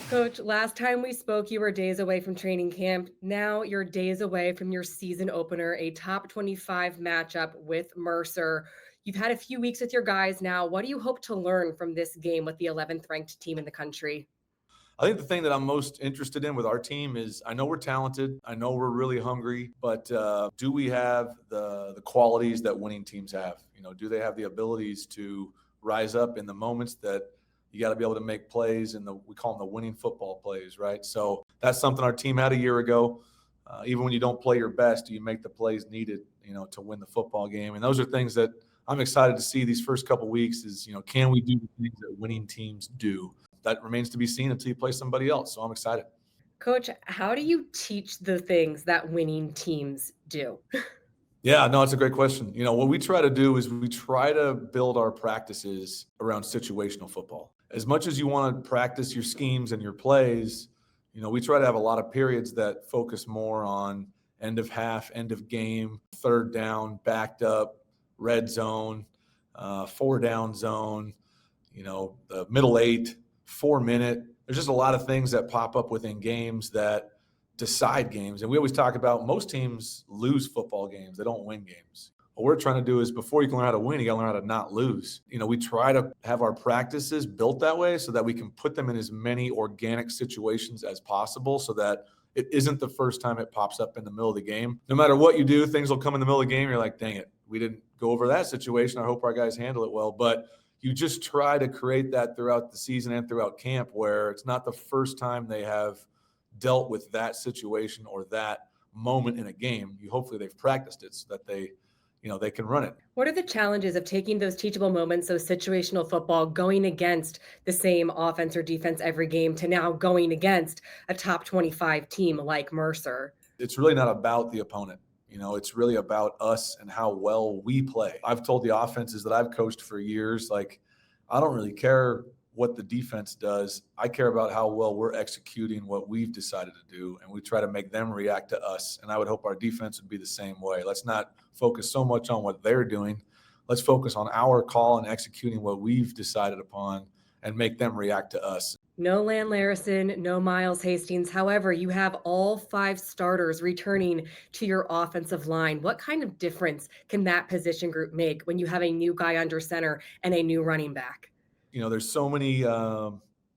Coach, last time we spoke, you were days away from training camp. Now you're days away from your season opener, a top 25 matchup with Mercer. You've had a few weeks with your guys now. What do you hope to learn from this game with the 11th ranked team in the country? I think the thing that I'm most interested in with our team is I know we're talented. I know we're really hungry, but do we have the qualities that winning teams have? Do they have the abilities to rise up in the moments that you got to be able to make plays and we call them the winning football plays, right? So that's something our team had a year ago. Even when you don't play your best, you make the plays needed, to win the football game. And those are things that I'm excited to see these first couple weeks is, can we do the things that winning teams do? That remains to be seen until you play somebody else. So I'm excited. Coach, how do you teach the things that winning teams do? Yeah, no, it's a great question. What we try to do is we try to build our practices around situational football. As much as you want to practice your schemes and your plays, we try to have a lot of periods that focus more on end of half, end of game, third down, backed up, red zone, four down zone, the middle eight, 4 minute. There's just a lot of things that pop up within games that decide games. And we always talk about most teams lose football games. They don't win games. What we're trying to do is before you can learn how to win, you got to learn how to not lose. We try to have our practices built that way so that we can put them in as many organic situations as possible so that it isn't the first time it pops up in the middle of the game. No matter what you do, things will come in the middle of the game. You're like, dang it, we didn't go over that situation. I hope our guys handle it well. But you just try to create that throughout the season and throughout camp where it's not the first time they have dealt with that situation or that moment in a game. Hopefully they've practiced it so that they can run it. What are the challenges of taking those teachable moments, those situational football, going against the same offense or defense every game to now going against a top 25 team like Mercer? It's really not about the opponent. It's really about us and how well we play. I've told the offenses that I've coached for years, like, I don't really care what the defense does. I care about how well we're executing what we've decided to do, and we try to make them react to us. And I would hope our defense would be the same way. Let's not focus so much on what they're doing. Let's focus on our call and executing what we've decided upon and make them react to us. No Lan Larison, no Miles Hastings. However, you have all five starters returning to your offensive line. What kind of difference can that position group make when you have a new guy under center and a new running back? There's so many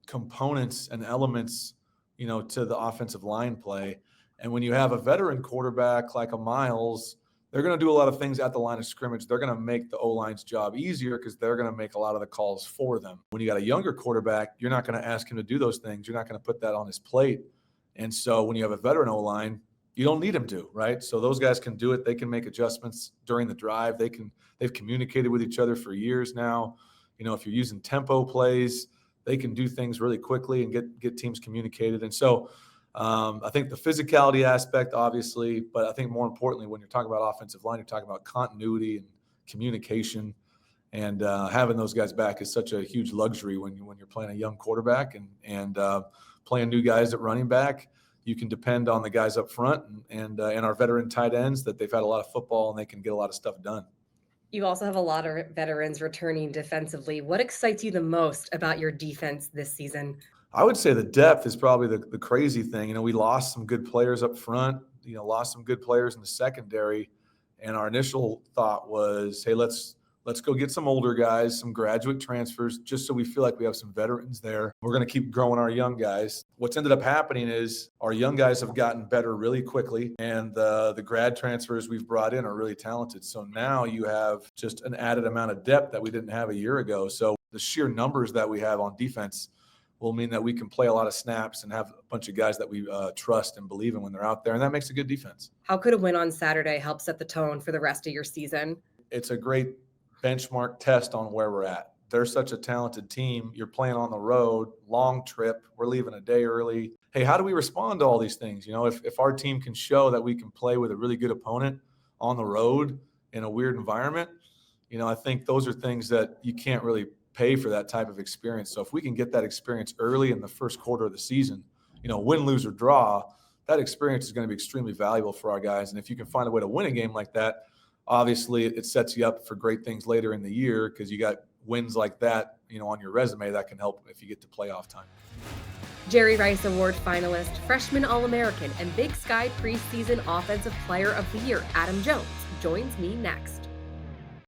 components and elements, to the offensive line play. And when you have a veteran quarterback like a Miles, they're going to do a lot of things at the line of scrimmage. They're going to make the O-line's job easier because they're going to make a lot of the calls for them. When you got a younger quarterback, you're not going to ask him to do those things. You're not going to put that on his plate. And so when you have a veteran O-line, you don't need him to, right? So those guys can do it. They can make adjustments during the drive. They've communicated with each other for years now. If you're using tempo plays, they can do things really quickly and get teams communicated. And so I think the physicality aspect, obviously, but I think more importantly, when you're talking about offensive line, you're talking about continuity and communication. And having those guys back is such a huge luxury when you're playing a young quarterback and playing new guys at running back. You can depend on the guys up front and our veteran tight ends that they've had a lot of football and they can get a lot of stuff done. You also have a lot of veterans returning defensively. What excites you the most about your defense this season? I would say the depth is probably the crazy thing. We lost some good players up front, lost some good players in the secondary. And our initial thought was, hey, let's go get some older guys, some graduate transfers, just so we feel like we have some veterans there. We're going to keep growing our young guys. What's ended up happening is our young guys have gotten better really quickly, and the grad transfers we've brought in are really talented. So now you have just an added amount of depth that we didn't have a year ago. So the sheer numbers that we have on defense will mean that we can play a lot of snaps and have a bunch of guys that we trust and believe in when they're out there, and that makes a good defense. How could a win on Saturday help set the tone for the rest of your season? It's a great benchmark test on where we're at. They're such a talented team. You're playing on the road, long trip. We're leaving a day early. Hey, how do we respond to all these things? If our team can show that we can play with a really good opponent on the road in a weird environment, I think those are things that you can't really pay for that type of experience. So if we can get that experience early in the first quarter of the season, win, lose, or draw, that experience is going to be extremely valuable for our guys. And if you can find a way to win a game like that, obviously it sets you up for great things later in the year because you got wins like that, on your resume that can help if you get to playoff time. Jerry Rice Award finalist, freshman All-American, and Big Sky preseason Offensive Player of the Year Adam Jones joins me next.